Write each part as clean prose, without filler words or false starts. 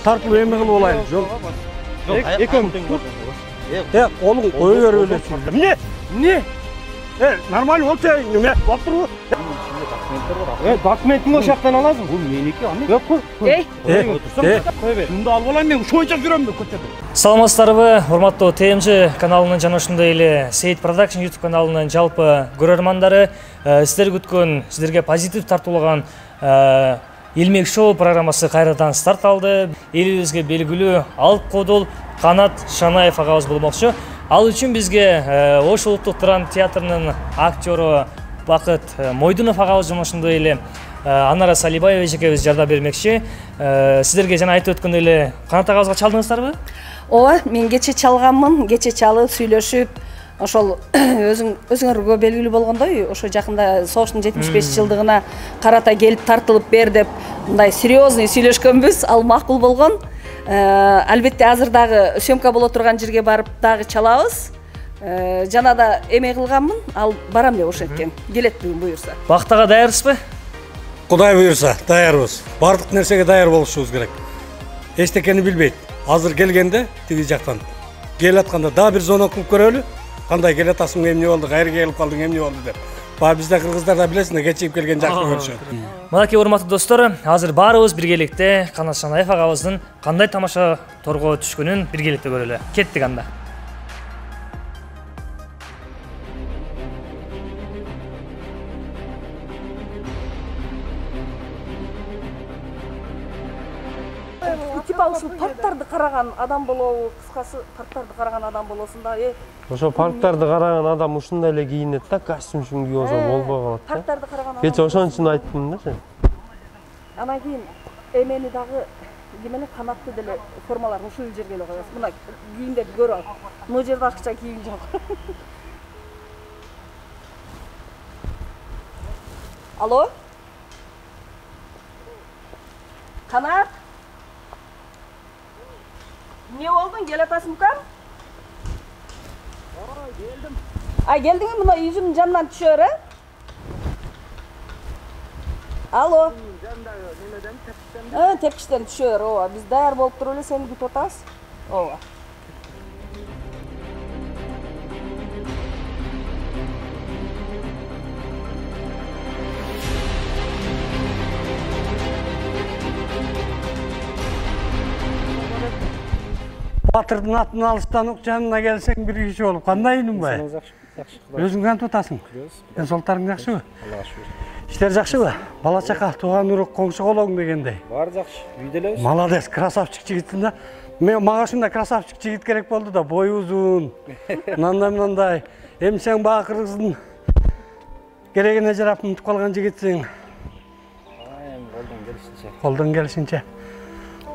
тартылып эме кылып алайын. Жол. Экөөм. Колуң кое берип элесиң. Эмне? Нормально болчу, неме? Болуптурбу? Документиңди ошол жактан аласың. Бул меники, аны. Жок, кой бер. Мында алып алам мен, ушойча жүрөм көчөдө. Саламатсыздарбы, урматтуу ТМЖ каналынын жана ошондой эле Сейит Продакшн YouTube каналынын жалпы көрөрмандары, сиздер күткөн, сиздерге позитив тартуулаган Илмек шоу программасы кайрадан старт алды. Элибизге белгилүү Алып Кодол Канат Шанаев агабыз болмокчу. Ал үчүн бизге Ош улуттук драма театрынын актеру Бакыт Мойдунов агабыз жана ошондой эле Анара Салибаева эжекебиз жардам бермекчи. Сиздерге жана айтып өткөндөй эле Канат агабызга чалдыңыздарбы? Ооба, мен кече чалганмын, кече чалып, сүйлөшүп, ошол өзүңөргө белгилүү болгондой, ошо жакында согуштун 75-жылдыгына карата келип тартылып бер деп мындай серьезный сүйлөшкөнбүз, ал макул болгон. Албетте азыр дагы съемка боло турган жерге барып дагы чалабыз. Жана да эме кылганмын, ал барам деп ошенткен. Келет бүгүн буюрса. Бактага даярсызбы? Кудай буюрса, даярбыз. Бардык нерсеге даяр болушубуз керек. Эчтекени билбейт. Азыр келгенде тиги жактан келип атканда дагы бир звонок кылып көрөлү. Кандай келе атасың, эмне болду, кайерге келип калдың, эмне болду деп. Баа бизде кыргыздар да билесиңер, кечигип келген жакшы көрүшөт. Мынакей урматтуу достор, азыр баарыбыз биргеликте Канат Шанаев агабыздын кандай тамаша торго түшкөнүн биргеликте көрөлү. Кеттик анда. Типа ушул парктарды караган адам болобу, кыскасы парктарды караган адам болосун да. Ошо парктарды караган адам ушундай эле кийинет да, костюм кийип алса болбой калат да. Парктарды караган адам. Кече ошон үчүн айттым да сен. Анан кийин эмени дагы кимени канатты деле формаларын ушул жерге эле коесуз. Мына кийимдерди көрүп ал. Бул жерде башкача кийим жок. Алло? Канат? Не болдun? Gel atasın kan? Geldim. Ay geldin mi? Buna yüzünün camdan düşüyor ha? Alo. Evet, tepkişten düşüyor. Ova. Biz dayar bolup durulur, seni bir totas. Ova. Батырдын атын алыштан жанына келсең бир киши болуп, кандай үнүң бай? Өзүң кантип атасың? Ден солтарың жакшыбы? Аллага шүгүр. Иштер жакшыбы? Бала чака, тууган урок, коңшу колоң дегендей. Бар жакшы, үйдө элебиз. Молодец, красавчик жигитсиң да. Мага ушундай красавчик жигит керек болду да, бою узун. Мындай. Эми сен баа кыргыздын керегине жарап унутуп калган жигитсиң. Эми Колдон келишинче.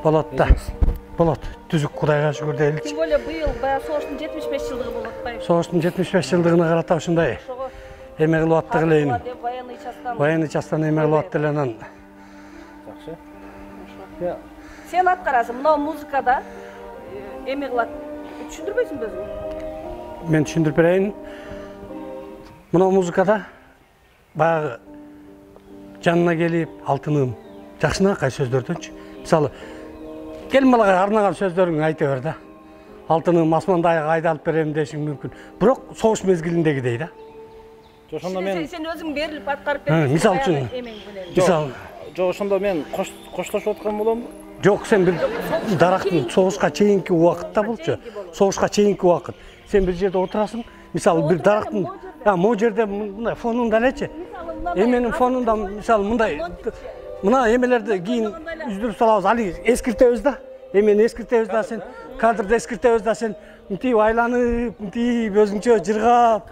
Болот да. Болот. Түзүк, Кудайга шүгүр дейли. Тем более быйыл баягы согуштун 75-жылдыгы болот атпайбы? Согуштун 75-жылдыгына карата ушундай эме кылып аттык элейин. Военный частан эме кылып атты эле анан. Жакшы. Сен аткарасың, мына музыкада эме кылат. Түшүндүрбөйсүңбү өзүң? Мен түшүндүрүп берейин. Мына музыкада баягы жанына келип, алтыным, жакшынакай сөздөрдөнчү. Мисалы, келин балага арнаган сөздөрүңдү айта бер да. Алтыным асмандай айдалып берем дешиң мүмкүн. Бирок согуш мезгилиндегидей да. Ошондо мен сен өзүң берилип аткарып бересиң. Мисалы үчүн. Мисалы, жок, ошондо мен коштошуп аткан боломбу? Жок, сен бир дарактын согушка чейинки убакытта болчу. Согушка чейинки убакыт. Сен бир жерде отурасың. Мисалы, бир дарактын, могу жерде мындай фонунда элечи. Эменин фонунда мисалы мындай мына эмелерди кийин үздүрүп салабыз. Али эскиртебиз да. Эмени эскиртебиз да, сен кадрды эскиртебиз да, сен мынтип айланып, мынтип өзүңчө жыргап.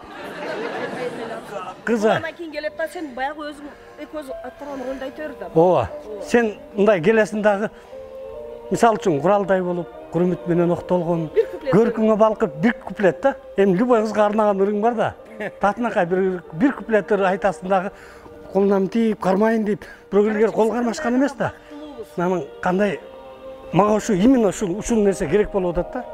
Кызы. Анан кийин келет да, сен баягы өзүң экөөз аткарган ролду айта бер да. Ооба. Сен мындай келесиң дагы мисалы үчүн Куралдай болуп, Курмет менен октолгон, көркүңө балкып бир куплет да. Эми любой кызга арнаган ырың бар да. Татынакай бир куплет айтасың дагы. Колунан тип, кармайын деп, бирөөлөр кол кармашкан эмес да. Анан кандай мага ушу именно ушул нерсе керек болуп атат да.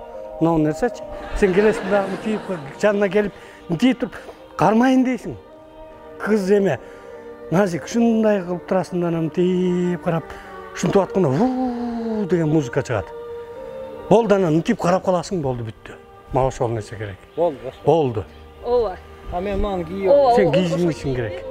Мына нерсечи. Сен келесиң дагы тип, жанына келип, тип туруп кармайын дейсиң. Кыз эме назик ушундай кылып турасың, анан тип карап, ушинтип атканда вуу деген музыка чыгат. Болду, анан мынтип карап каласың, болду, бүттү. Мага ошол нерсе керек. Болду. Ооба. А мен маны кийип. Сен кийишиң керек.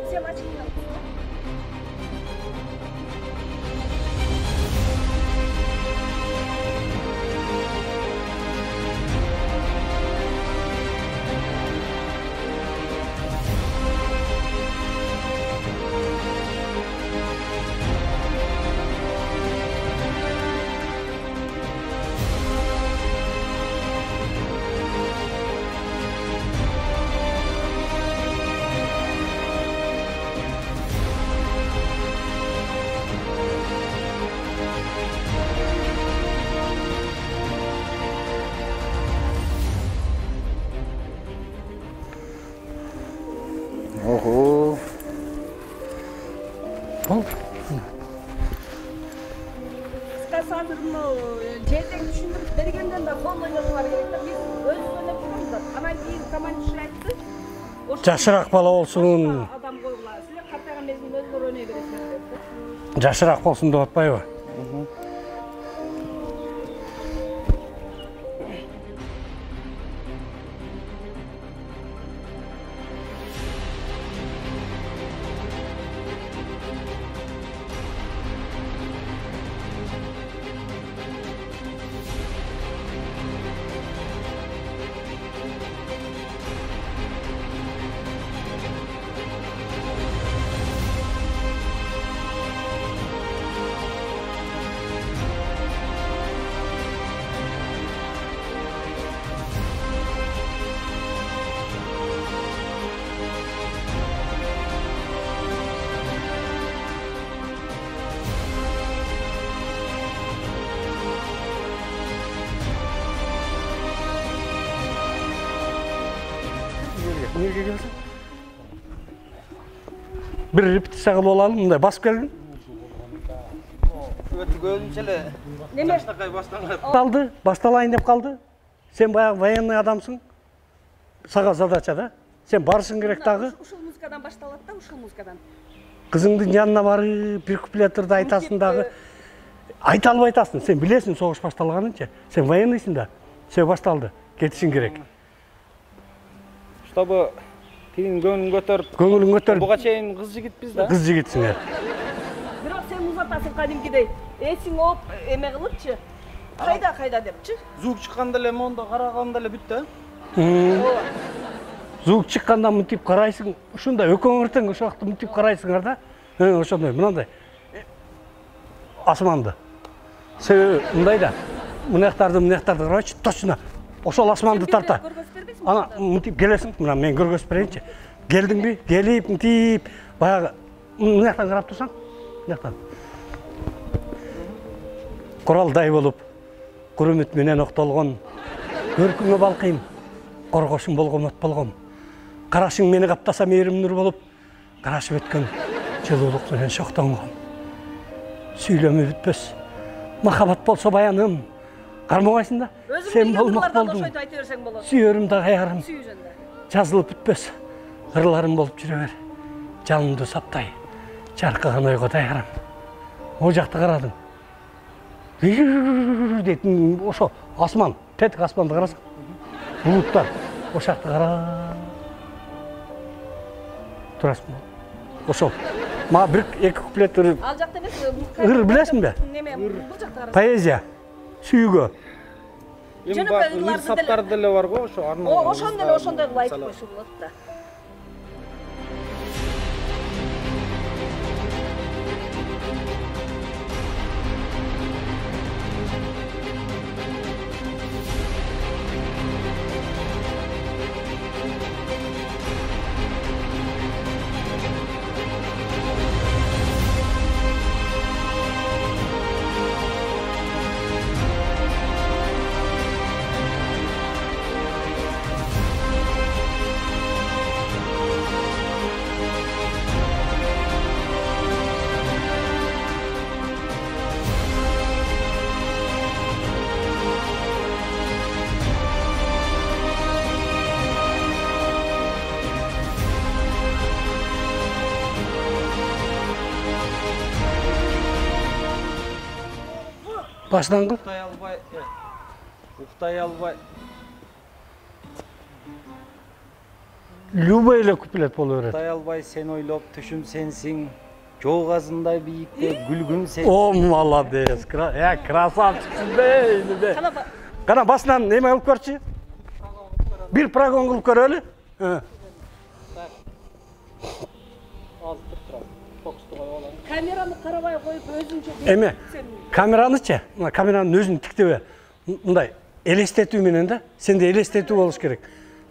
Ого. Кыскасы азыр жерден түшүндүрүп бергенден да фон ойношулар керек да. Биз өзүбүз ойноп жүрөбүз да. Анан кийин командир айтты. Жашыраак бала болсун. Адам койгула. Силер картайган мезгилде өзүлөр ойной бересиңер деп. Жашыраак болсун деп атпайбы? Эмнеге келсең? Бир репетиция кылып алалым, мындай басып келдим. Көзүнчө эле. Неме? Калды, башталайын деп калды. Сен баягы военный адамсың. Сага задача да. Сен барышың керек дагы. Ушул музыкадан башталат да, ушул музыкадан. Кызыңдын янына барып, бир куплеттерди айтасың дагы. Айта албай атасың. Сен билесиң согуш башталганынча. Сен военныйсың да. Все башталды. Кетишиң керек. Чтобы кийин көңүлүн көтөрүп. Буга чейин кыз жигитпиз да. Кыз жигитсиңер. Бирок сен узатасың кадимкидей. Эсиң оп, эме кылыпчы. Кайда депчи. Звук чыкканда эле мондо караганда эле бүт да. Звук чыкканда мынтип карайсың. Ушундай өкөңөртең ошол вакытта мынтип карайсыңар да. Ошондой, мынандай. Асманды. Себеби мындай да. Мынаяктарды карачы, точно. Ошол асманды тарта. Ана мынтип келесиң, мына мен көргөзүп берейинчи. Келдиңби? Келип, мынтип, баягы мынаяктан карап турсаң, мынаяктан. Коралдай болуп, кур үмүт менен октолгон, көркүңө балкыйм, коргошуң болгомот болгом. Карашың мени каптаса мээрим нур болуп, карашып өткөн жылуулук менен шоктонгон. Сүйлөмү бүтпөс, махабат болсо баяным. Кармабайсың да? Сен болмок болдуң. Сүйөрүм да каярым. Жазылып бүтпөс. Ырларым болуп жүрө бер. Жанымды саптай. Жаркыган ойго даярым. О жакты карадым. Дейтин ошо асман, тетик асманды карасаң. Булуттар. Ошол жакты кара. Турасың. Ошол. Мага бир эки куплет ыр. Ал жакта эмес. Ыр билесиңби? Неме? Бул жакта карасаң. Поэзия. Сүйгө. Ыр саптар деле бар го, ошо арналган. Ошондой кылып айтып койсо болот да. Baştan kıl. Уктай албай. Любой эле куплет боло берет. Уктай албай сен ойлоп түшүм сенсиң. Жоо азындай бийикте гүлгүн сен. О, молодец. Красавчиксиң бе. Кана басынан неме кылып көрчү? Бир прогон кылып көрөлү. Камераны карабай коюп өзүнчө. Эме, камеранычы, мына камеранын өзүн тиктебе. Мындай элестетүү менен да, сенде элестетүү болуш керек.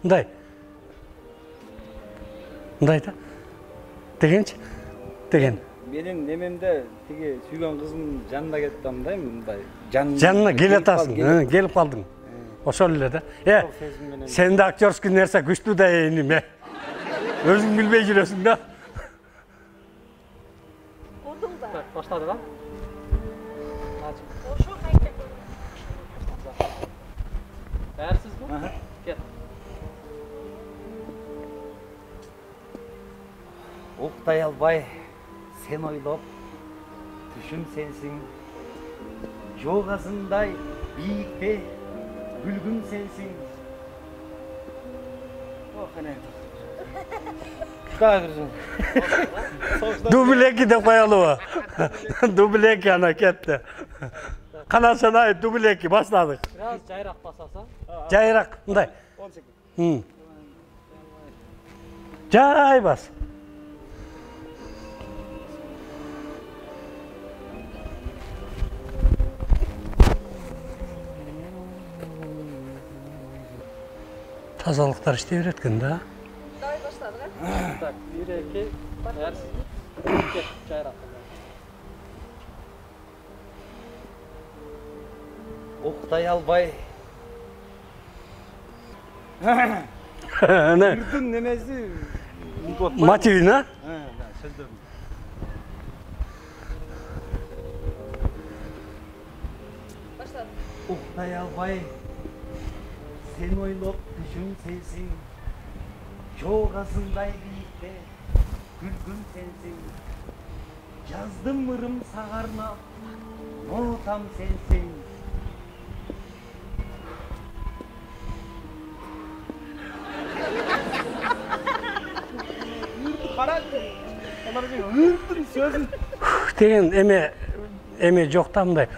Мындай. Мындай да. Дегенчи? Деген. Менин немемде тиги сүйгөн кызымдын жанына кетип атамдай, мындай. Жанына келе атасың, келип калдың. Ошол эле да. Сенде актерский нерсе күчтүү да эним, Өзүң билбей жүрөсүң да. Başladı lan. Değersiz bu. Gel. Уктай албай сен ойлоп түшүм сенсиң. Жоо азындай бийикте гүлгүн сенсиң. Дублеки деп коелубу? Дублеки ана кетти. Канашаны айт дублеки баштадык. Biraz jayrak basasa. Жайрак, мындай. Жай бас. Тазалыктар иштей берет экен да. Tak, 1 2 değersiz. Gel jayrak. Уктай албай. Ne? Үрдүн немеси Мотивин, а? сөздөр. Уктай албай сен ойлоп түшүм сенсиң. Жоо азындай бийикте гүлгүн сенсиң. Жаздым ырым сагарнап нотам сенсиң. Деген эме жок да мындай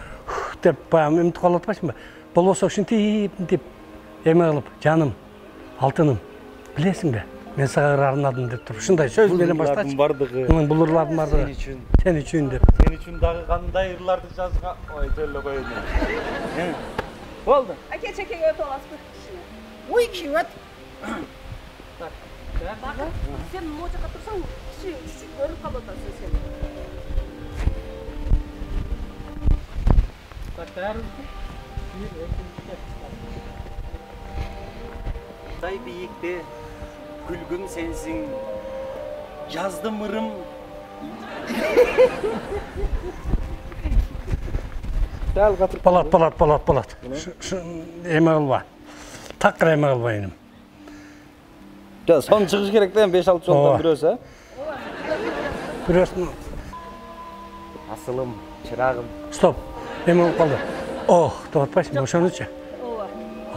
деп баягы эмтип калып атпайсыңбы? Болбосо ушинтип эме кылып, жаным, алтыным, билесиңби? Мен сага арнадым деп туруп, ушундай сөз менен баштачы. Мунун булурлардын бардыгы сен үчүн деп. Сен үчүн дагы кандай ырларды жазга? Ой, жөлө коюн. Болду. Аке-чекеге өтүп аласызбы? Ой, кийет. Bakın, sen moca katırsan küçük görüp kalırsın sen. Tak, değersiz. 1 2 Дай бийикте гүлгүн сенсиң. Жаздым ырым. Дал катыр. Болот. Эме кылба. Такыр эме кылба эним. Ja, son çıkış gerek değil mi? 5-6 joldan biriyorsa. Biriyorsun. Asılım, çırağım. Stop. Эме болуп калды. Ох, деп атпайсыңбы ошонучу? Ооба.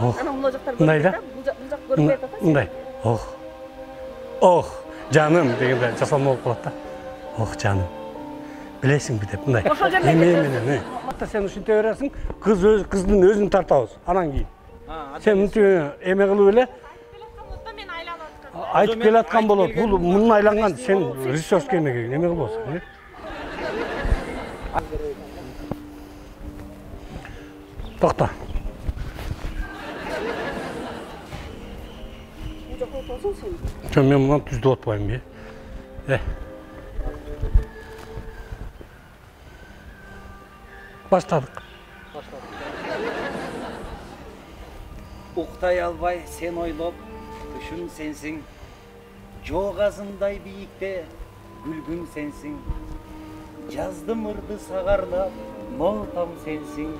Ох. Ana mына жактар Мындай да? Бул жак көрбөй атат. Мындай. Ох. Ох, жаным дегенде жасалма болуп калат да. Ох, жаным. Билесиңби деп мындай. Эме менен. Сен ушинте бересиң, кыздын өзүн тартабыз. Анан кийин. Сен мынтип эме кылып эле. Айтып келаткан болот. Бул мунун айланган сен ресурска эме кылбосуң. Токто. Бул жакка отурсуң сен. Жок, мен мына түздүп атпайм бе. Баштадык. Уктай албай сен ойлоп, түшүм сенсиң. Жоо азындай бийикте гүлгүн сенсиң. Жаздым ырды сагарлап, нотам сенсиң.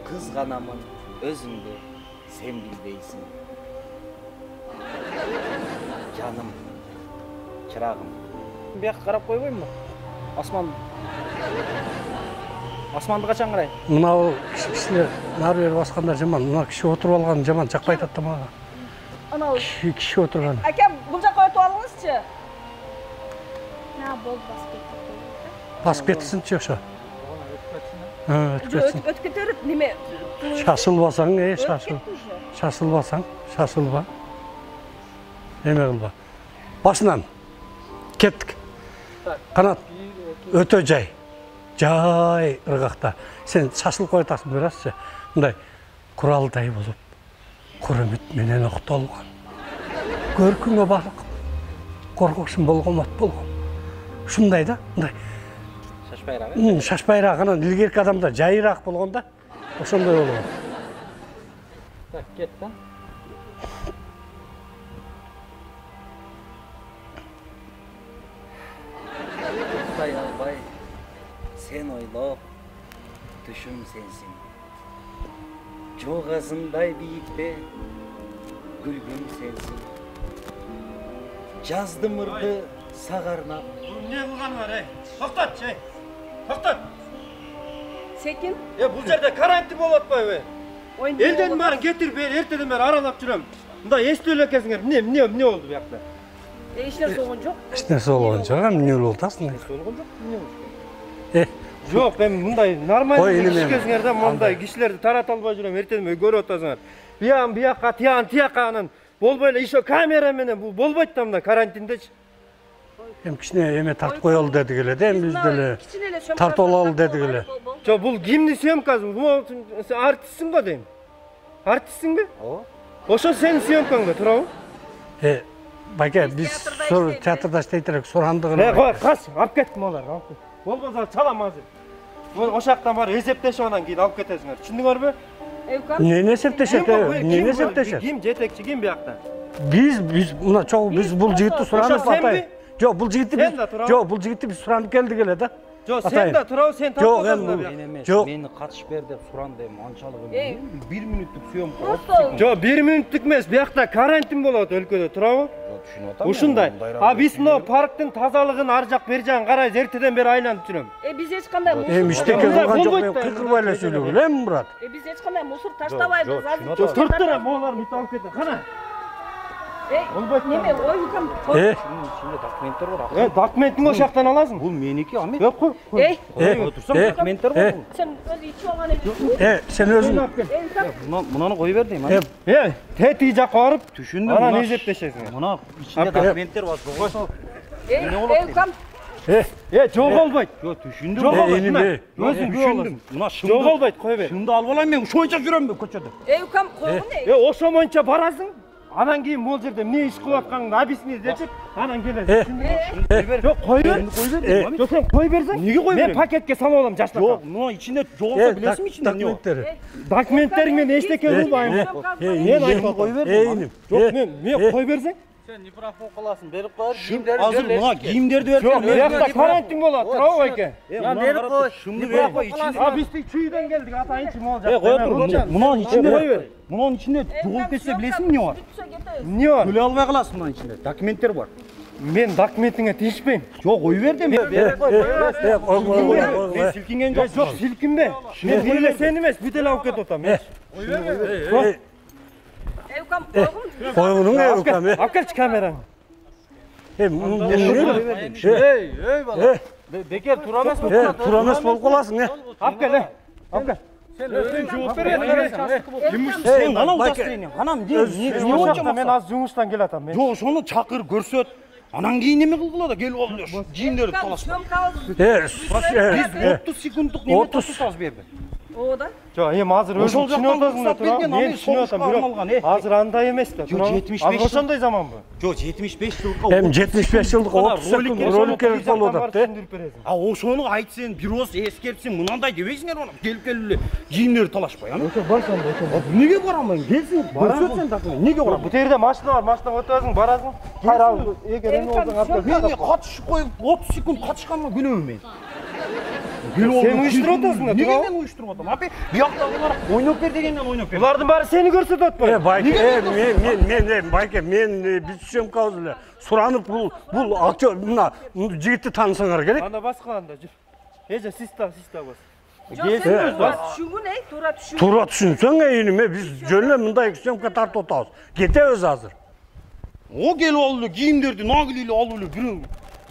Кызганамын өзүңдү сен билбейсиң. Жаным, чырагым. Бияк карап койбоймунбу? Асман. Асманды качан карайм? Мынау кишилер нары бери баскандар жаман. Мына киши отуруп алган жаман жакпайт атты мага. Анау Киши отурган. акам бул жакка өтүп алыңызчы. На болду басып кетти. Басып кетсинчи ошо. Өтүп кетсин. Өтүп кетерет неме? Шашылбасаң, шашылбасаң, шашылба. Эме кылба. Башынан кеттик. Канат өтө жай. Жай ыргакта. Сен шашылып коетасың көрасызчы. Мындай куралдай болуп, күрөмөт менен октолгон. Көркүңө балык. Коркоксун болгон, болгон. Ушундай да, мындай. Шашпайраак. Шашпайраак, анан илгерки адамда жайыраак болгондо, ошондой болгон. Так, кет да. Албай, сен ойлоп, түшүм сенсиң. Жоғасындай бийикте, күлгүм сенсиң. Жаздым ырды сагарнап. Не кылган бар, токтотчу, токтот. Секин. Бул жерде карантин болуп атпайбы? Элден баарын кетирип бери, эртеден бери аралап жүрөм. Мындай эстөө эле экенсиңер. Эмне болду буякта? Эч нерсе болгон жок. Эч нерсе болгон жок, эмне болуп атасың? Болгон жок, эмне болду? Жок, эми мындай нормалдуу ишкесиңер да, мындай кишилерди тарата албай жүрөм, эртеден бери көрүп атасыңар. Биякка, тияка анан болбой эле ишо камера менен бул болбойт да мындай карантиндечи. Эми кичине эме тартып коелу дедик эле да, эми биз деле тартып алалы дедик эле. Жок, бул кимдин съемкасы? Сен артистсиң го дейм. Артистсиңби? Ооба. Ошо сенин съемкаңда турабы? Байке, биз театрда иштейт элек, сурандыгын. Кой, кач, алып кеттим алар. Болбосо чалам азыр. Ошактан барып эсептешип анан кийин алып кетесиңер. Түшүндүңөрбү? Эмне эсептешет? Эмне эсептешет? Ким жетекчи, ким биякта? Биз мына чогуу биз бул жигитти суранып атайын. Жок, бул жигитти биз суранып келдик эле да. Жок, сен да турабы, сен тартып Мен эмес, мени катышып бер деп сурандым, анчалык 1 мүнөттүк съемка. Жок, 1 мүнөттүк эмес, биякта карантин болот өлкөдө, турабы? Түшүнүп атам. Ушундай. Биз мына парктын тазалыгын ар жак бер жагын карайбыз, эртеден бери айланып жүрөм. Биз эч кандай мусор. Эми иштеке кылган жок, мен кыркырбай эле сүйлөгүл, эми Мурат. Биз эч кандай мусор таштабайбыз. Жок, турттура, моолар бүт алып кетет. Кана. Болбойт. Неме, ойкам. Ичинде документтер бар. Документиң ошол жактан аласың. Бул меники, ами. Жок, кой. Отурсам документтер бар. Сен өзү ичип алган эле. Сен өзүң Мунаны кой бер дейм, ами. Тети жакка барып, Түшүндүм. анан эсептешесиң. Мына ичинде документтер бар. Ойкам. Жок болбойт. Жок, түшүндүм. Жок болбойт. Өзүң түшүндүм. Мына Жок болбойт, кой бер. шымды алып алам, мен ошончо жүрөмбү көчөдө. Ойкам, койгун не? Ошо моюнча барасың. Анан кийин могул жерде эмне иш кылып атканыңды объяснить этип, анан келесиң. Жок, кой бер. Жок, сен кой берсең. Неге кой берем? Мен пакетке салып алам жаштакка. Жок, мына ичинде жоголса билесиңби ичинде эмне бар? документтери. Документтериң менен эчтеке кылбайм. Мен айтып кой бердим. Жок, мен кой берсең. Сен микрофон кыласың, берип коер. Азыр мына кийимдерди берип Жок, биякта карантин болот, туурабы байке? берип кой. Шымды берип кой ичинде. Биз чүйдөн келдик, атайынчы могул жакта. Кой тур. Мына ичинде. Мунун ичинде жоголуп кетсе билесиңби эмне бар? Эмне бар? Төлөй албай каласың мына ичинде. Документтер бар. Мен документиңе тийишпейм. Жок, ой бер дейм. Мен силкинген жок. Жок, силкинбе. Мен бир эле сен эмес, бүт эле алып кетип атам. Ойкам, койгун. Койгунуң Эукам. Алып келчи камераңы. бала. Бекер тура эмес Тура эмес болуп каласың, Алып кел, алып кел. Сен өзүң жооп бересиң. Сен кана участокени? Кана Мен азыр жумуштан келатам. Жок, ошону чакыр, көрсөт. Анан кийин неме кылгыла да келип алып жийиндерди талашпа. Биз 30 секунддук неме тосутабыз берди. Оода. Жок, эми азыр өзүң түшүнүп атасың да, тура. Мен түшүнүп атам, бирок азыр андай эмес да, тура. Азыр ошондой заманбы? Жок, 75 жылга. Эми 75 жылдык 30 секунд ролик керек болуп атат, А ошону айт сен, бирөөс эскертсең, мынандай дебейсиңер аны. Келип эле жийиндерди талашпай, ами. Ошо барсам да, ошо. Эмнеге барам? Келсин, көрсөтсөң документ. Эмнеге барам? Бу жерде машина бар, машинага отурасың, барасың. Кайра эгер эме болсоң алып кел. Мен катышып коюп 30 секунд катышканга күнөмүн мен. Сен уюштуруп атасың да, Неге тура. мен уюштуруп атам? Апи, бияктагылар ойноп бер дегенден ойноп бер. Булардын баары сени көрсөтүп атпайбы? Байке, Байке, мен биз съемкабыз эле. Суранып бул актер мына жигитти таанысаңар керек. Анда басканда жүр. Эже, сиз так бас. Келсин өзү. Түшүнгүн туура түшүн. Тура түшүнсөң эйниме биз жөнүнө мындай съемка тартып атабыз. Кетебиз азыр. О келип алып эле кийимдерди нагилейле алып эле бирөө.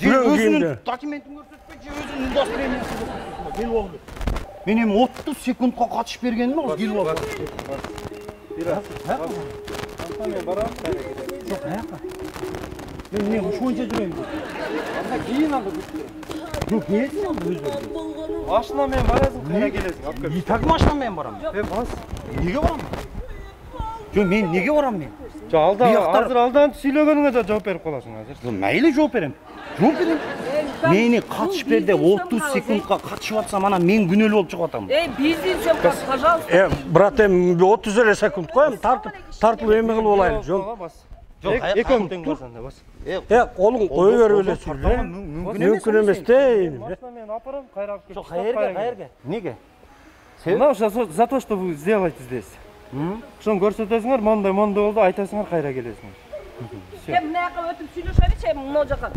Өзүнүн документин көрсөтпөй же өзүнүн удостоверениясын көрсөтпөй. Келип алып эле. Мен эми 30 секундка катышып бергенмин ал келип алып. Мен барам. Жок, аяка. Мен ушу боюнча жүрөйүн. Анда кийин алды. Жок, келсин ал өзү. Машина менен барасың, кайра келесиң. Алып кел. Так машина менен барам. Бас. Неге барам? Жок, мен неге барам мен? Жок, азыр алдан сүйлөгөнүңө да жооп берип каласың азыр. Мейли жооп берем. Жооп берем. Мени катышып бер деп 30 секундка катышып атсам анан мен күнөөлүү болуп чыгып атам. Биздин сөмкө, пожалуйста. Брат, эми 30 эле секунд коем, тартылып эме кылып алайлы. Жок. Жок, экөөң тең басанда бас. Колуң кое берип эле сүйлө. Мүмкүн эмес да эми. Машина менен апарам, кайра алып келип. Жок, кайерге? Неге? Мына за то, что вы сделаете здесь. Ошону көрсөтөсүңөр, мондай болду, айтасыңар, кайра келесиңер. Мына жака өтүп сүйлөшөлүчү, мына жака.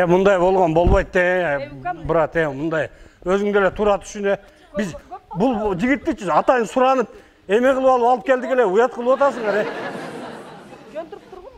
Мындай болгон болбойт да, брат, мындай. Өзүң деле туура түшүнө. Биз бул жигитти атайын суранып, эме кылып алып келдик эле, уят кылып атасыңар, Жөнтүрүп тургунбу?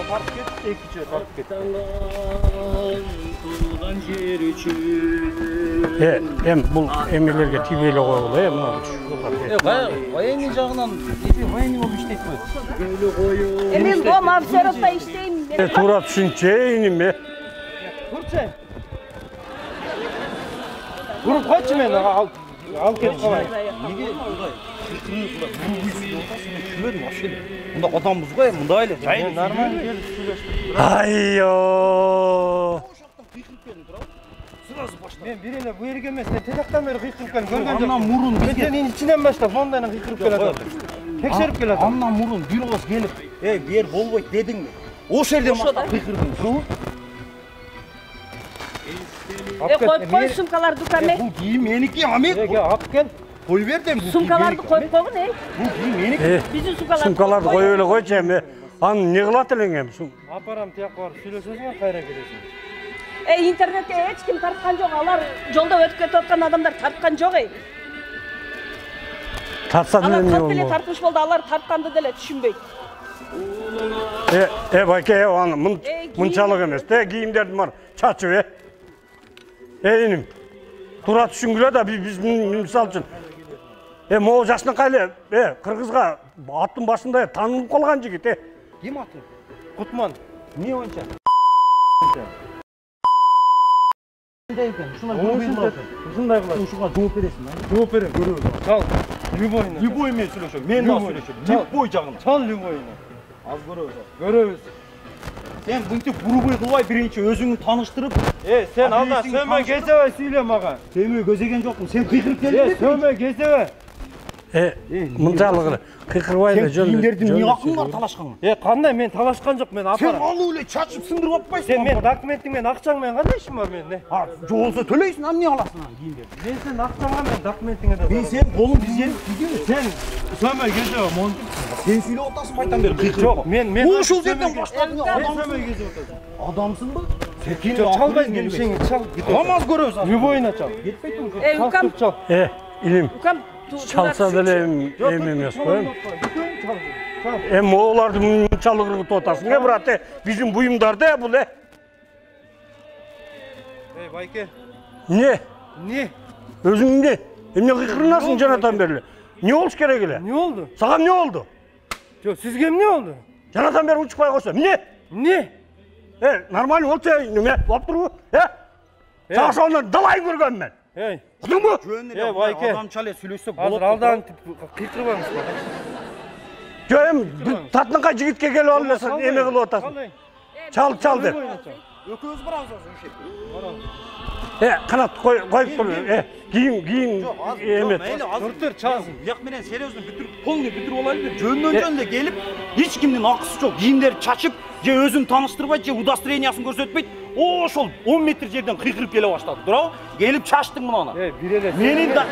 Барып кет, экичи барып кет. Бул эмелерге тийбей эле койгула, мына. Военный жагынан военный болуп иштейт го. Мен дом офицеротта иштейм. Туура түшүнчү эйниме. Турчу. Туруп койчу мени алып кетип калайын. Неге мындай? Мында адамбыз го, мындай эле жайын Нормально келип сүйлөштүк. Айо. Мен бир эле бу жерге эмес, мен тезактан бери кыйкырып келдим. Көргөн жок. Андан мурун бизге Мен ичинен баштап фондайдан кыйкырып келатам. Текшерип келатам. Андан мурун бир ооз келип, бу жер болбойт дедиңби? Ошол жерден баштап кыйкырдың, шу? Кой сумкаларды каме. Бул кийим меники, амек. Алып кел. Кой бердим. Сумкаларды коюп койгун, Бул кийим меники. Биздин сумкаларды. Сумкаларды коюп эле койчу эми. Аны эмне кылат элең эми? Апарам тияк барып сүйлөшөсүңөр, кайра келесиң. Интернетте эч ким тарткан жок. Алар жолдо өтүп кетип аткан адамдар тарткан жок. Тартса Алар эмне көп эле болмок? тартмыш болду. Алар тартканды деле түшүнбөйт. Байке, аны мынчалык эмес да, кийимдерди бар чачып, Эйним. Туура түшүнгүлө да биз мисал үчүн. Могу жашынакай эле, кыргызга аттын башында таанылып калган жигит, Ким аты? Кутман. Эмне боюнча? Ушундай кылат. Ушуга жооп бересиң, Жооп берем, көрөбүз. Чал. Любойуна. Любой мен сүйлөшөм. Мен да сүйлөшөм. Любой жагынан. Чал любойуна. Az көрөбүз. Көрөбүз. Сен мынтип бурубой кылбай биринчи өзүңдү тааныштырып, Сен алда сөмө кезебе сүйлө мага. Сөмө көзөген жокмун. Сен кыйкырып келдиң. Сөмө кезебе. Мынчалык эле кыйкырбай эле жөн. Кийимдерди эмне акың бар талашканга? Кандай мен талашкан жок, мен Сен апарам. алып эле чачып сындырып атпайсың. Сен мен документиң менен акчаң менен кандай ишим бар менин? Жок болсо төлөйсүң, эмне аласың аны кийимдерди? Мен сен акчаңга мен документиңе да. Мен сен колуң бизген, сен сөмө кезебе, мон. Сен сүйлөп атасың байттан бери кыйкырып. Жок, мен ушул жерден баштадың. Сен сөмө кезеп атасың. Адамсыңбы? Сен чалбайсың, келишиң чал. Намаз көрөбүз. Любойуна чал. Кетпейтиң. Укам, Чал. Илим. укам. Чалса деле эми эмес го. Моуларды мынчалык ыргытып атасың, брат, биздин буюмдар да бул, Байке. Не? Өзүң эмне? Эмне кыйкырынасың жанатан бери? Не болуш керек эле? Не болду? Сага эмне болду? Жок, сизге эмне болду? Жанатан бери учпай койсо, эмне? Эмне? Нормально болчу, неме болуп турбу? Сага ошондон далай көргөм мен. Ey. Жөнүрө байке. адамча эле сүйлөсөк Азыр болот. алдан кыйкырбаңыз. Жөм татынка жигитке келип ал эле сен эме кылып атасың. Чал деп. Экөөбүз барабыз ошо. Канат коюп тур. Кийин эме. Азыр чалсын. Бияк менен серьезно бүтүрүп, полный бүтүрүп алайлы деп. Жөндөн эле келип, эч кимдин акысы жок. Кийимдерди чачып, же өзүн тааныштырбайт, же удостоверениясын көрсөтпөйт. Ошол 10 метр жерден кыйкырып келе баштады. Туурабы? Келип чачтың мынаны. Бир эле. Менин да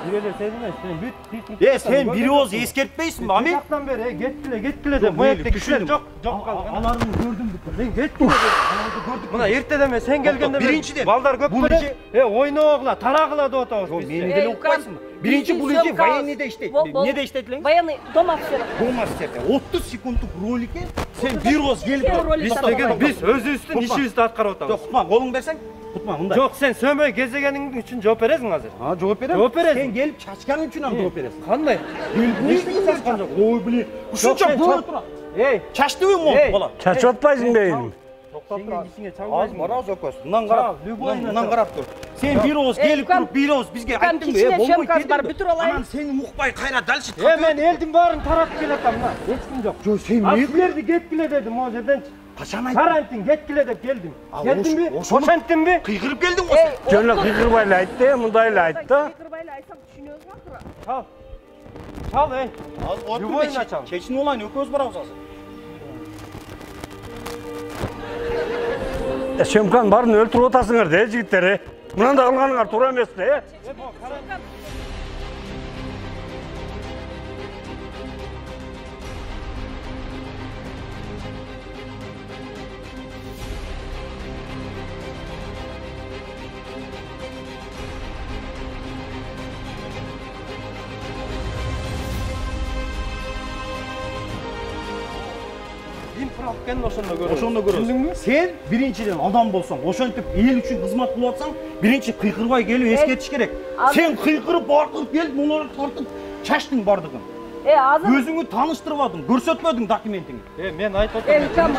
Бир эле сен эмес, сен бүт кыйкырып. сен бир ооз эскертпейсиңби? Ами? Жактан бери кеткиле деп. Боякта кишилер жок калган. Алардын көрдүм бүт. Мен кеткиле деп. Мына эртеден мен сен келгенде биринчиден балдар көп беле. Ойногула, тарагыла деп атабыз биз. Мени деле укпайсыңбы? Биринчи бул эже военныйда иштейт. Эмнеде иштейт элең? Военный дом офицері. Дом офицерде 30 секунддук роликке сен бир ооз келип Биз өзүбүздүн ишибизди аткарып атабыз. Жок, Кутман, колуңду берсең? Кутман, мындай. Жок, сен сөмөй кезегениң үчүн жооп бересиң азыр. Жооп берем. Жооп бересиң. Сен келип чачканың үчүн жооп бересиң. Кандай? Эчтеке чачкан жок. Ой, блин. Ушунча боло тура. Чачтыбы мо, бала? Чачып атпайсың бейим. Сенин ишиңе Азыр чалбайсың. барабыз өкөз. Мындан карап тур. Сен бир ооз келип туруп, бир ооз бизге айттың, болбойт бүтүрүп алайын. Анан сени укпай кайра дальше. Мен элдин баарын таратып келатам мына. Эч ким жок. Жо, сен Силерди кеткиле дедим могу жерден. качан айттың? Карантин кеткиле деп келдим. Келдимби? Ошентимби? Кыйкырып келдиң го сен. Жөн эле кыйкырбай эле айтты, мындай эле айтты. Кыйкырбай эле айтсам түшүнөсүңбү? Чал. Чал, ey. Азыр Любойна чал. чечинип алайын, өкөз барабыз азыр. Сөмканы барын өлтүрүп атасыңар да, жигиттер. Мынандай кылганыңар туура эмес да. Ошондо көрөсүң. Сен биринчиден адам болсоң, ошентип эл үчүн кызмат кылып атсаң, биринчи кыйкырбай келип эскертиш керек. Сен кыйкырып, баркырып келип, муну тартып чачтың бардыгын. Азыр Өзүңү тааныштырбадың, көрсөтпөдүң документиңди. Мен айтып атам,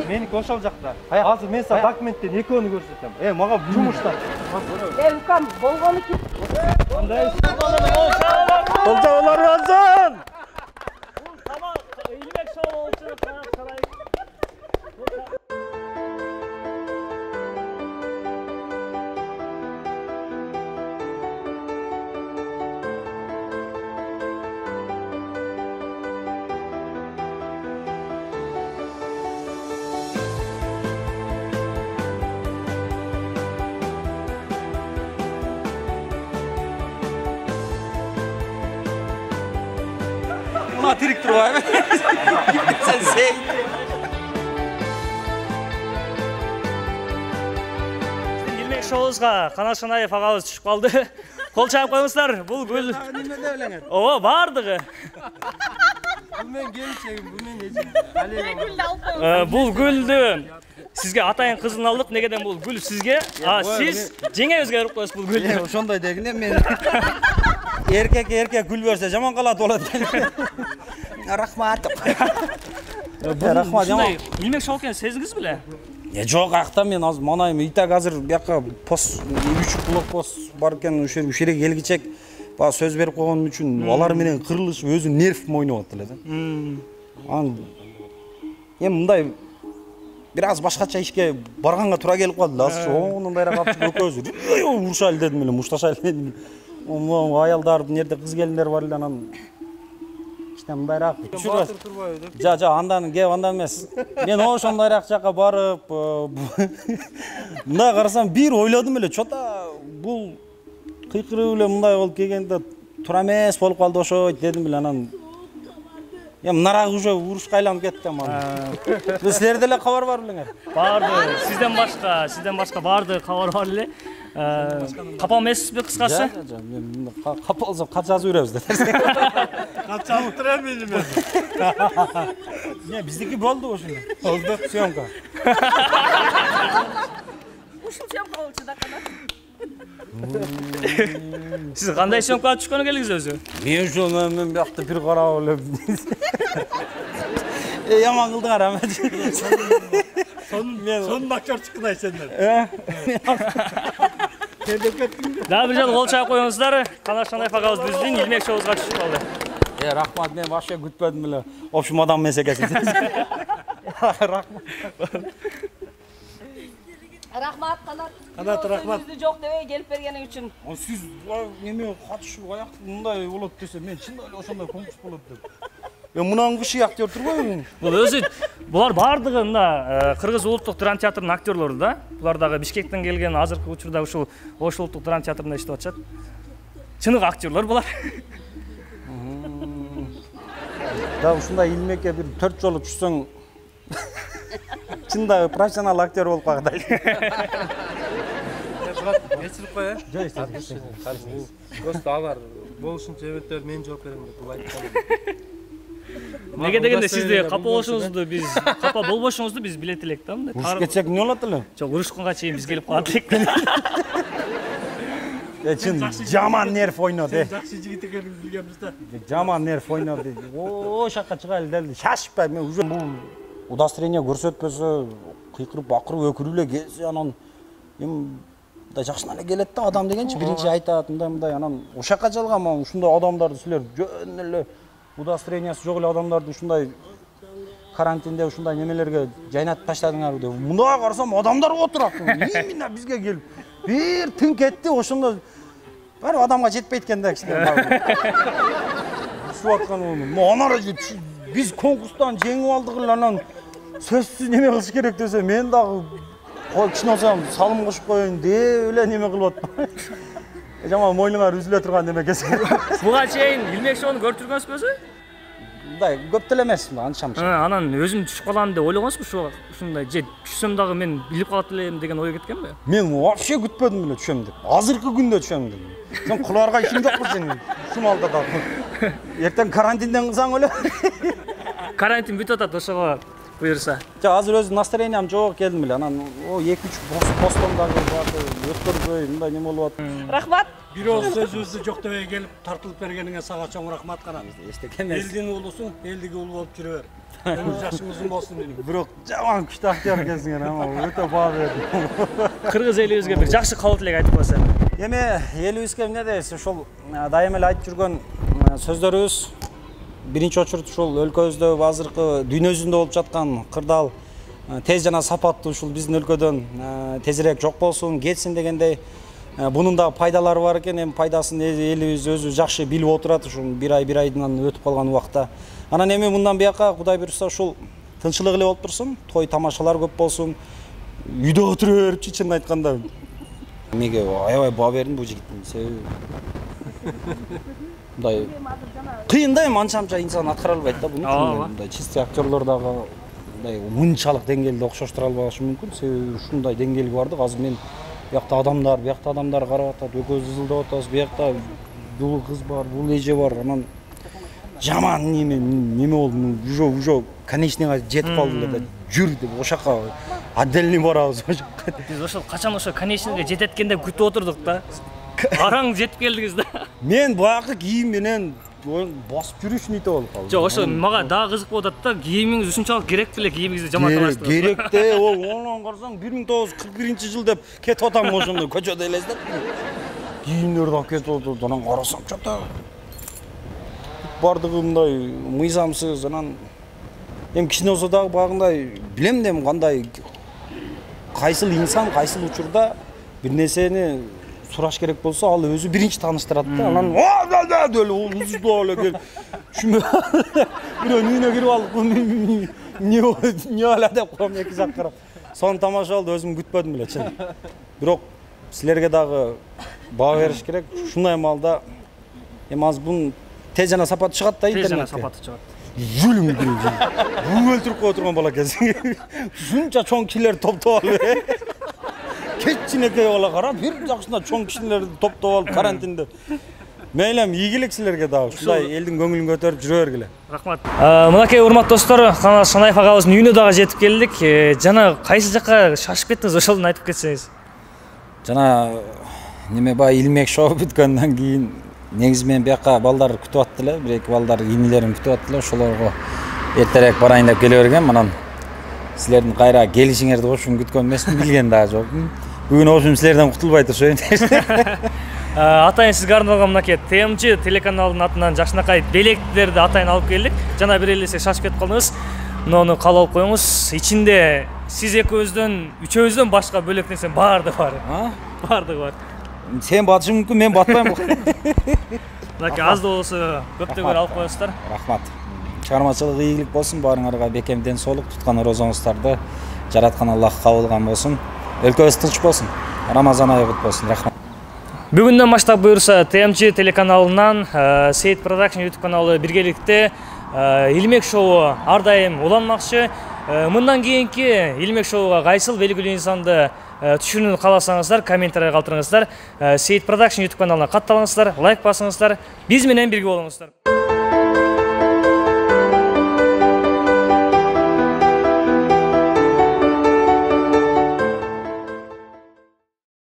меники ошол жакта. Азыр мен сага документтен экөөнү көрсөтөм. Мага жумуштан. укам болгону ки. Кандай? Болжолор болсун. Мына тирик турбайбы? Сен сей. Илмек шоуубузга Канат Шанаев агабыз түшүп калды. Кол чаап коюңуздар. Бул гүл. Ооба, бардыгы. Бул мен келчегим, бул мен эжим. Бул гүлдү сизге атайын кызын алдык. Негеден бул гүл сизге, сиз жеңебизге берип коесуз бул гүлдү. Ошондой дегенде мен эркек гүл берсе жаман калат болот. Рахмат. Рахмат. Илмек шоу экенин сездиңиз беле? Жок, акта мен азыр манайым итак азыр бияка пост 3 блок пост бар экен, ушер келгичек баа сөз берип койгон үчүн алар менен кырылышып өзү нерв ойноп атты эле да. Эми мындай бир аз башкача ишке барганга туура келип калды. Азыр оңундайраак алып экөөбүз урушайлы дедим эле, мушташайлы дедим. Аялдардын жерде кыз келиндер бар эле, анан мындайраак жа андан кеп андан эмес. Мен ошондойраак жака барып мындай карасам бир ойлодум эле, чота бул кыйкырып эле мындай болуп келгенде туура эмес болуп калды ошойт дедим эле. Анан мынарак уже урушка айланып кетти мана. Силерде эле кабар бар белеңер? Барды. Сизден башка барды кабар бар эле. Капа эмессизби кыскасы? Мен капа болсом кат жазып беребиз да. Кат жазып турам мен. Не, биздики болду ошондо. Болду съемка. Ушул съемка болчу да кана. Сиз кандай съемкага түшкөнү келдиңиз өзү? Мен ошо мен биякта бир карап эле. Яман кылдыңар ама. Сонун актер чыккыдай сендер. Келип кеттиң. Дагы бир жолу кол чаап коюңуздар. Канат Шанаев агабыз биздин Илмек шоубузга түшүп калды. Рахмат, мен вообще күтпөдүм эле. Общем адам эмес экенсиз. Рахмат Канат. Канат, рахмат. Сизди жок дебей келип бергениң үчүн. Сиз неме катышып аяк мындай болот десе, мен чын эле ошондой конкурс болот деп. Мынан киши актер турбайбы? Бул өзү булар бардыгы мына Кыргыз улуттук драма театрынын актерлору да. Булар дагы Бишкектен келген, азыркы учурда ушул Ош улуттук драма театрында иштеп атышат. Чыныгы актерлор булар. Да ушундай Илмекке бир 4 жолу түшсөң чындагы профессионал актер болуп калгандай. Кечирип кой, Просто алар болушунча эметтерди мен жооп берем деп бул айткан. Неге дегенде сизди капа болушуңузду биз, капа болбошуңузду биз билет элек да мындай. Уруш кетсек эмне болот эле? Жок, урушканга чейин биз келип калат элек. Чын жаман нерв ойноду. Жакшы жигит экенин билгенбиз да. Жаман нерв ойноду. О, шакка чыгайлы дел. Шашпай, мен уже бул удостоверение көрсөтпөсө, кыйкырып, бакырып, өкүрүп эле келсе, анан да жакшына эле келет да адам дегенчи биринчи айтат, мындай анан ошакка жалгам, ушундай адамдарды силер жөн эле удостоверениясы жок эле адамдарды ушундай карантинде ушундай немелерге жайнатып таштадыңар деп. Мындай карасам адамдар отурат. Именно бизге келип бир тынк этти, ошондо баары адамга жетпейт экен да кичине. Ушуп аткан анары биз конкурстан жеңип алдык эле, анан сөзсүз неме кылыш керек десе, мен дагы кичине болсом салым кошуп коеюн деп эле неме кылып атпайм. Жаман мойнуңар үзүлө турган неме кесе. Буга чейин Илмек шоуну көрүп жүргөнсүзбү өзү? Мындай көп деле эмес, анча-мынча. Анан өзүм түшүп калам деп ойлогонсузбу ушундай же түшсөм дагы мен билип калат элем деген ой кеткенби? Мен вообще күтпөдүм эле түшөм деп. Азыркы күндө түшөм деп. Сен куларга ишиң жокпу сен? Шумалда да. Эртең карантинден кылсаң эле. Карантин бүтүп атат ошого буюрса. Жок, азыр өзү настроениям жок келдим эле. Анан 2-3 постом дагы өткөрбөй, мындай неме болуп атат. Рахмат. Бирөө сөзүбүздү жок дебей келип тартылып бергениңе сага чоң рахмат Канат. Эстекемес. Элдин уулусуң, элдиги уулу болуп жүрө бер. Өмүр жашың узун болсун дейм. Бирок жаман күчтүү актер экенсиңер, өтө баа бердим. Кыргыз элибизге бир жакшы кабыл тилек айтып койсоң. Эми элибизге эмне дейсиз? Ошол дайым эле айтып жүргөн сөздөрүбүз биринчи очурут ушул өлкөбүздө азыркы дүйнө жүзүндө болуп жаткан кырдаал тез жана сапаттуу ушул биздин өлкөдөн тезирээк жок болсун, кетсин дегендей. Бунун да пайдалары бар экен, эми пайдасын элибиз өзү жакшы билип отурат ушул бир айдан өтүп калган убакта. Анан эми мындан бияка Кудай буйрса ушул тынчылык эле болуп турсун, той тамашалар көп болсун. Үйдө отура берипчи чынын айтканда. Меге аябай баа бердим бул жигиттин себеби. Мындай кыйын да, эми анча-мынча инсан аткара албайт да буну. Мындай чистый актерлор дагы мындай мынчалык деңгээлде окшоштура албашы мүмкүн. Себеби ушундай деңгээлге бардык. Азыр мен биякта адамдар карап атат, экөөбүз ызылдап атабыз. Биякта бул кыз бар, бул эже бар. Анан жаман неме болду. Уже конечныйга жетип калды эле да. Жүр деп ошакка отдельный барабыз ошакка. Биз ошол качан ошо конечныйга жетет деп күтүп отурдук да. Араң жетип келдиңиз да. Мен баягы кийим менен басып жүрүш нете болуп калды. Жок, ошо мага дагы кызык болуп атат да. Кийимиңиз ушунчалык керек беле, кийимиңизди жамандабайсыз. Керек да, онон карасаң 1941-жылы деп кетип атам ошондо көчөдө элестеп. Кийимдерди алып кетип отурду, анан карасам чата. Бардыгы мындай мыйзамсыз, анан эми кичине болсо дагы багындай билем да, кандай кайсыл инсан кайсыл учурда бир нерсени сураш керек болсо, ал өзү биринчи тааныштырат да. Анан деле уздоо эле кел. Шуну бирөө үйүнө кирип алып, не ала деп коем эки жак карап. Сону тамашалды, өзүм күтпөдүм эле чын. Бирок силерге дагы баа бериш керек. Ушундай маалда эми азыр бун тез жана сапаттуу чыгат да интернетке. Тез жана сапаттуу чыгат. Жүлүм бул өлтүрүп кое турган бала экенсиң. Ушунча чоң кишилер топтоп алып. Кечинекей бала карап, бир жакшында чоң кишилерди топтоп алып карантинде. Мейлем, ийгилик силерге дагы. Ушундай элдин көңүлүн көтөрүп жүрө бергиле. Рахмат. Мынакей урматтуу достор, Канат Шанаев агабыздын үйүнө дагы жетип келдик. Жана кайсы жакка шашып кеттиңиз, ошону айтып кетсеңиз. Жана неме бай Илмек шоу бүткөндөн кийин негизи мен бияка балдар күтүп атты эле, бир-эки балдар ийнелерин күтүп атты эле, ошолорго эртерээк барайын деп келе бергем. Анан силердин кайра келишиңерди ошун күткөн эмесмин, билген дагы жокмун. Бүгүн ошум силерден кутулбай турушайын. Атайын сизге арналган мынакей ТМЖ телеканалынын атынан жакшынакай белектерди атайын алып келдик. Жана бир эле шашып кетип калдыңыз. Муну кабыл алып коюңуз. Ичинде сиз экөөбүздөн, үчөөбүздөн башка бөлөк нерсе баардыгы бар. Баардыгы бар. Сен батышың мүмкүн, мен батпайм. Мынакей аз да болсо көптөгөр алып коесуздар. Рахмат. Чыгармачылык ийгилик болсун, баарыңарга бекем ден соолук, туткан орозоңуздарды жараткан Аллах кабыл кылган болсун. Өлкөбүз тынч болсун. Рамазан айы кут болсун. Рахмат. Бүгүндөн баштап буюрса ТМЖ телеканалынан Сейит Продакшн YouTube каналы биргеликте Илмек шоу ар дайым уланмакчы. Мындан кийинки Илмек шоуга кайсыл белгилүү инсанды түшүрүүнү кааласаңыздар, комментарий калтырыңыздар. Сейит Продакшн YouTube каналына катталыңыздар, лайк басыңыздар. Биз менен бирге болуңуздар.